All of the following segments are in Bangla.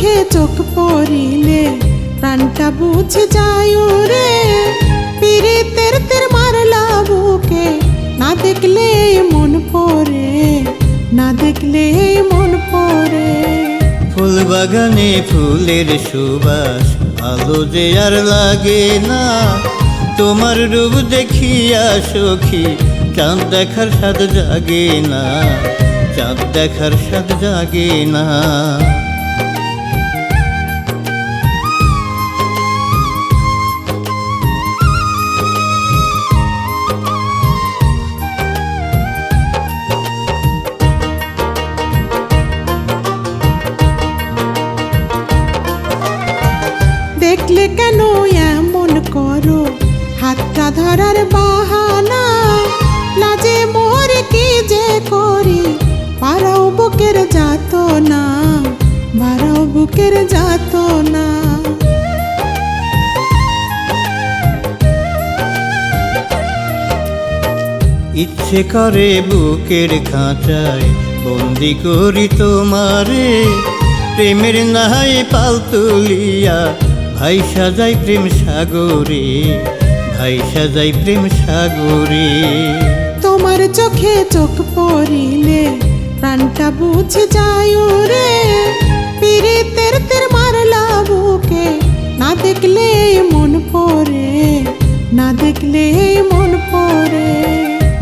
চোখে চোখ পড়িলে প্রাণটা বুঝে যায় রে, পীড়িতের তীর মারলা বুকে, না দেখলে মন পড়ে, না দেখলে মন পড়ে। ফুল বাগানে ফুলের সুবাস আলো যে আর লাগে না, তোমার রূপ দেখিয়া সখী চাঁদ দেখার স্বাদ জাগে না, চাঁদ দেখার স্বাদ জাগে না। দেখলে কেন এমন করো, হাতটা ধরার বাহানা, লাজে মোরে কি যে করি, বাড়াও বুকের যাতনা, বাড়াও বুকের যাতনা। ইচ্ছে করে বুকের খাঁচায় বন্দি করি তোমারে, প্রেমের নাই পাল তুলিয়া ভাই সাজাই প্রেম সাগরে, ভাই সাজাই প্রেম সাগরে। তোমার চোখে চোখ পড়িলে প্রাণটা বুঝে যায় রে, পীড়িতের তীর মারলা বুকে, না দেখলে মন পড়ে, না দেখলে মন পড়ে।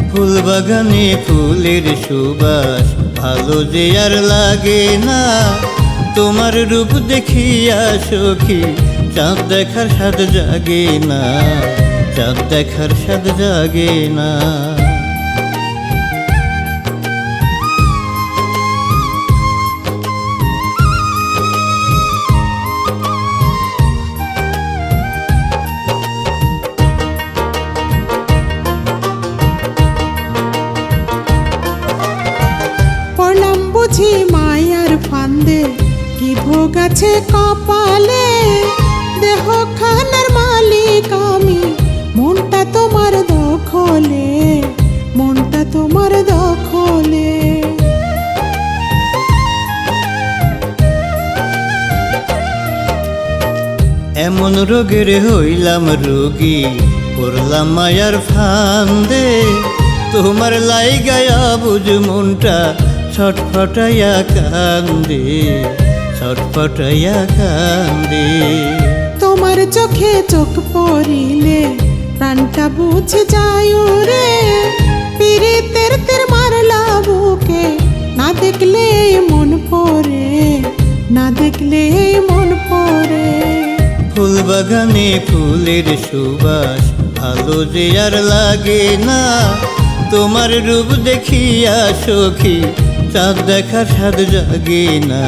ফুল বাগানে ফুলের সুবাস ভালো যে আর লাগে না, তোমার রূপ দেখিয়া সখী চাঁদ দেখার স্বাদ জাগে না, চাঁদ দেখার স্বাদ জাগে না। পড়লাম বুঝি মায়ার ফান্দে, কি ভোগ আছে কপালে, দেহ খানার মালিক আমি, মনটা তোমার দখলে, মনটা তোমার দখলে। এমন রোগের হইলাম রোগী, পড়লাম মায়ার ফান্দে, তোমার লাইগায়া বুঝ মনটা ছটফটাইয়া কান্দে, ছটফটাইয়া কান্দে। তোমার চোখে চোখ পড়িলে প্রাণটা বুঝে যায় রে, পীড়িতের তীর মারলা বুকে, না দেখলে মন পড়ে, না দেখলে মন পড়ে। ফুল বাগানে ফুলের সুবাস ভালো যে আর লাগে না, তোমার রূপ দেখিয়া সখী চাঁদ দেখার স্বাদ জাগে না,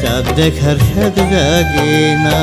চাঁদ দেখার স্বাদ জাগে না।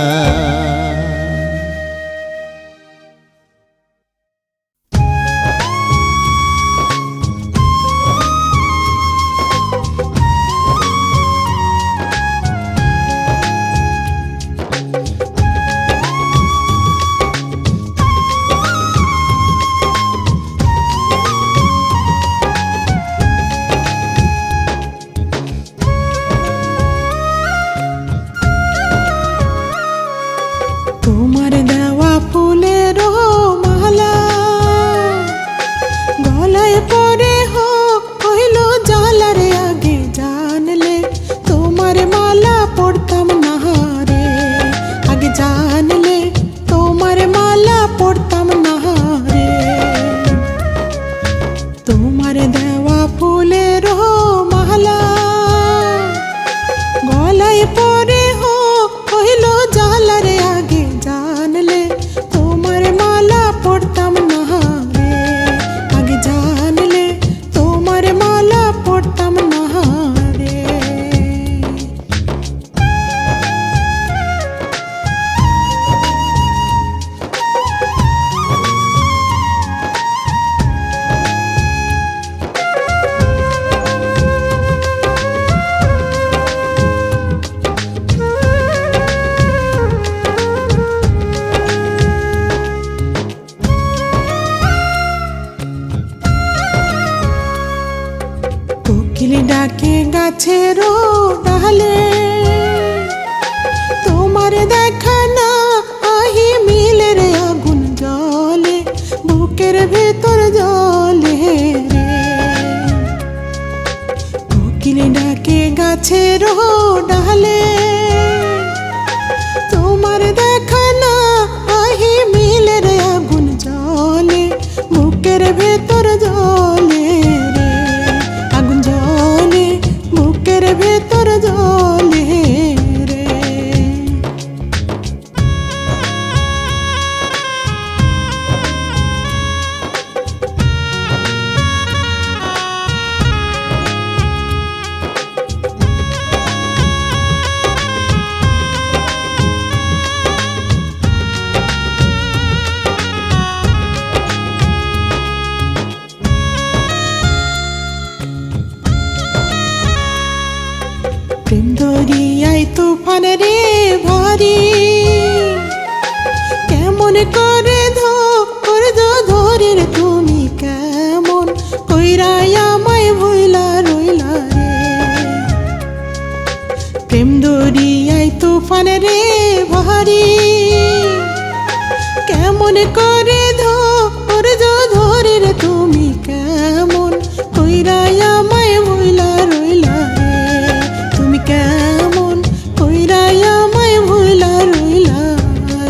জলে রে। কোকিল ডাকে গাছের ডালে, তোমার দেখা না আহি মিলের আগুন জলে, বুকের ভেতর জলে রে, আগুন জলে বুকের ভেতর জলে রে। প্রেম দরিয়ায় তুফান রে ভারী, কেমন করে ধরে রে তুমি, কেমন কইরা আমায় ভুইলা রইলা রে। প্রেম দরিয়ায় তুফান রে ভারী, কেমন করে ধরে রে তুমি, কেমন কইরা আমায় ভুইলা রইলা রে। তুমি কেমন কইরা আমায় ভুইলা রইলা রে।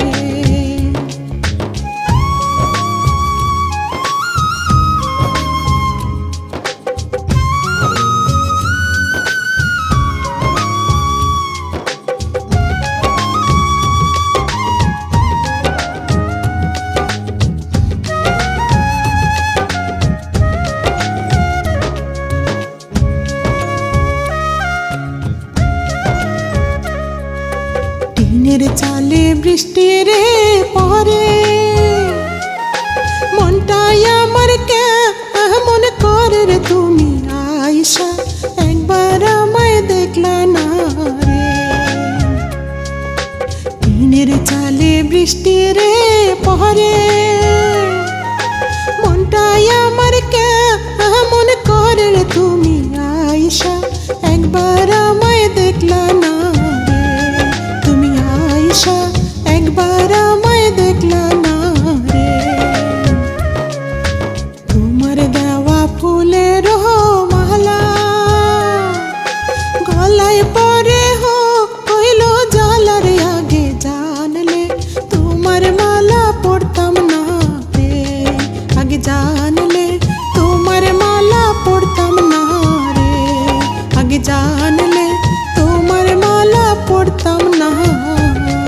টিনের চালে বৃষ্টি রে পরে, মনটাই আমার কেমন করে রে তুমি আইসা, একবার আমায় দেখলা না রে। টিনের চালে বৃষ্টি রে পরে, মনটাই আমার কেমন করে রে তুমি আইসা, একবার আমায় দেখলা না রে। তুমি আইসা একবার আমায় দেখলা না রে। তোমার দেওয়া ফুলের মালা গলায় পরে হইল জ্বালার, আগে জানলে তোমার মালা পড়তাম না রে। আগে জানলে তোমার মালা পড়তাম না রে। আগে জানলে তোমার মালা পড়তাম না রে।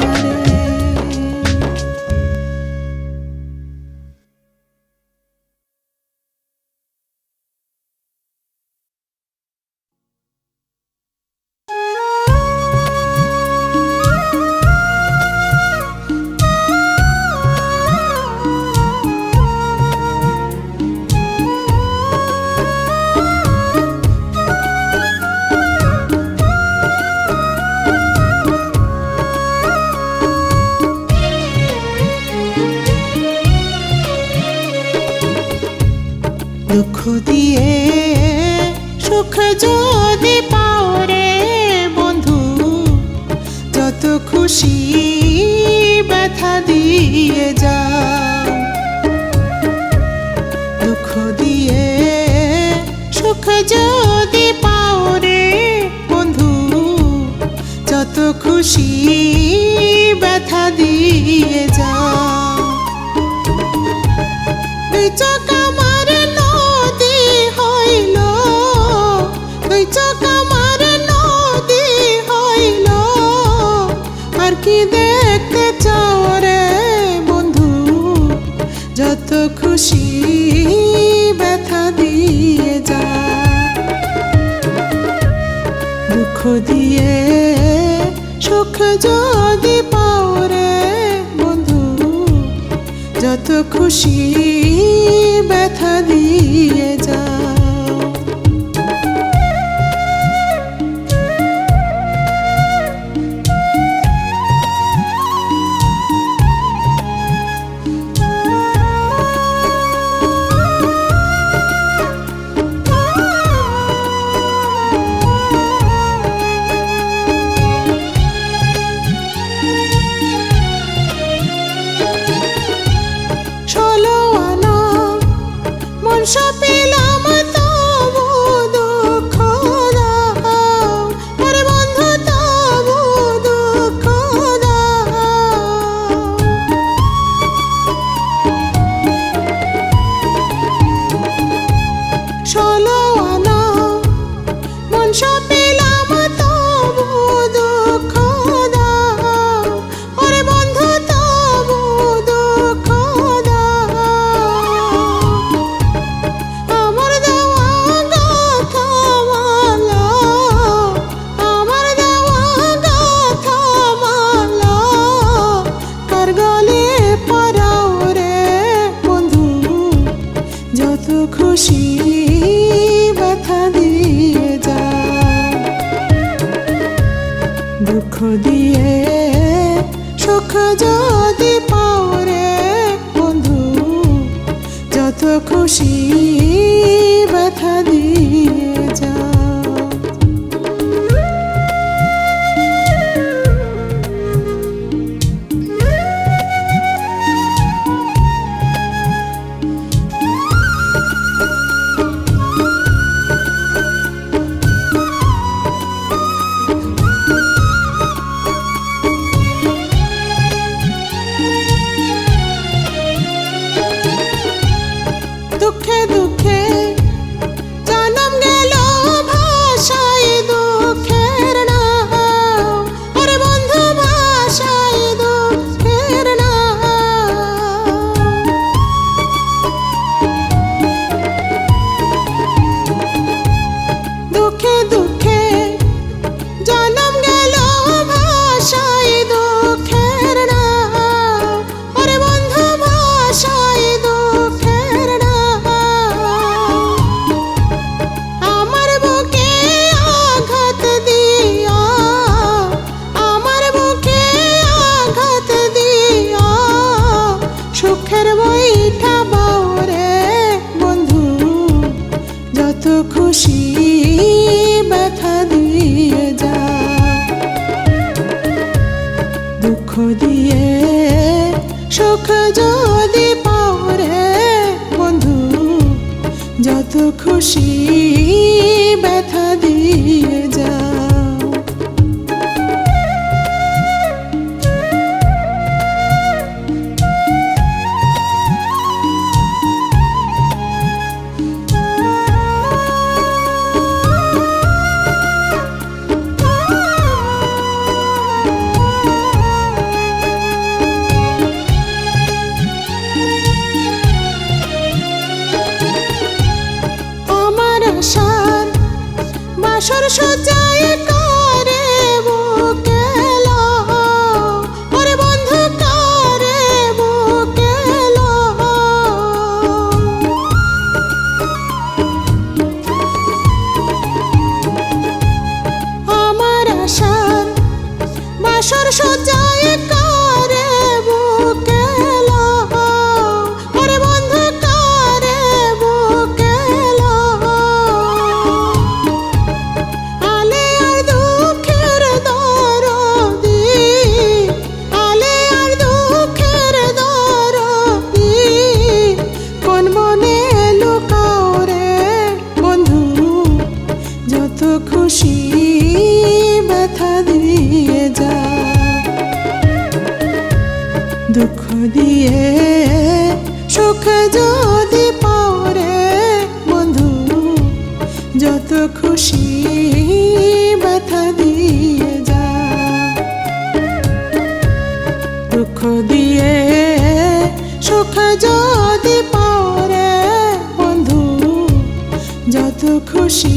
দুঃখ দিয়ে সুখ যদি পাও রে বন্ধু, যত খুশি ব্যথা দিয়ে যাও। দুঃখ দিয়ে সুখ যদি পাও রে বন্ধু, যত খুশি ব্যথা দিয়ে যাও। দুই চোখ আমার নদী হইল, দুই চোখ আমার নদী হইল, আর কি দেখতে চাও রে বন্ধু, যত খুশি ব্যথা দিয়ে যা। দুঃখ দিয়ে সুখ যদি পাও রে বন্ধু, যত খুশি ব্যথা দিয়ে যাও। খুশি ব্যথা দিয়ে যাও। দুঃখে দুঃখে জনম গেল ভাষায় দুঃখের নাও, ওরে বন্ধু ভাষায় দুঃখের নাও। দুঃখে দুঃখে জনম গেল ভাষায় দুঃখের নাও, ওরে বন্ধু ভাষায় দুঃখের নাও। আমার বুকে আঘাত দিয়া, আমার বুকে আঘাত দিয়া সুখের বইটা বাউরে বন্ধু, যত খুশি ব্যথা দিয়ে যা। দুঃখ দিয়ে সুখ যদি পাওরে বন্ধু, যত খুশি ব্যথা দিয়ে যা। আশার বাসর সজায় করে বুকে লও, ওরে বন্ধু করে বুকে লও। আমার আশার বাসর সজায় করে বুকে লও, ওরে বন্ধু করে বুকে লও। খুশি ব্যথা দিয়ে যা। দুঃখ দিয়ে সুখ যদি পাওরে বন্ধু, যত খুশি ব্যথা দিয়ে যা। দুঃখ দিয়ে সুখ যদি পাওরে বন্ধু, যত খুশি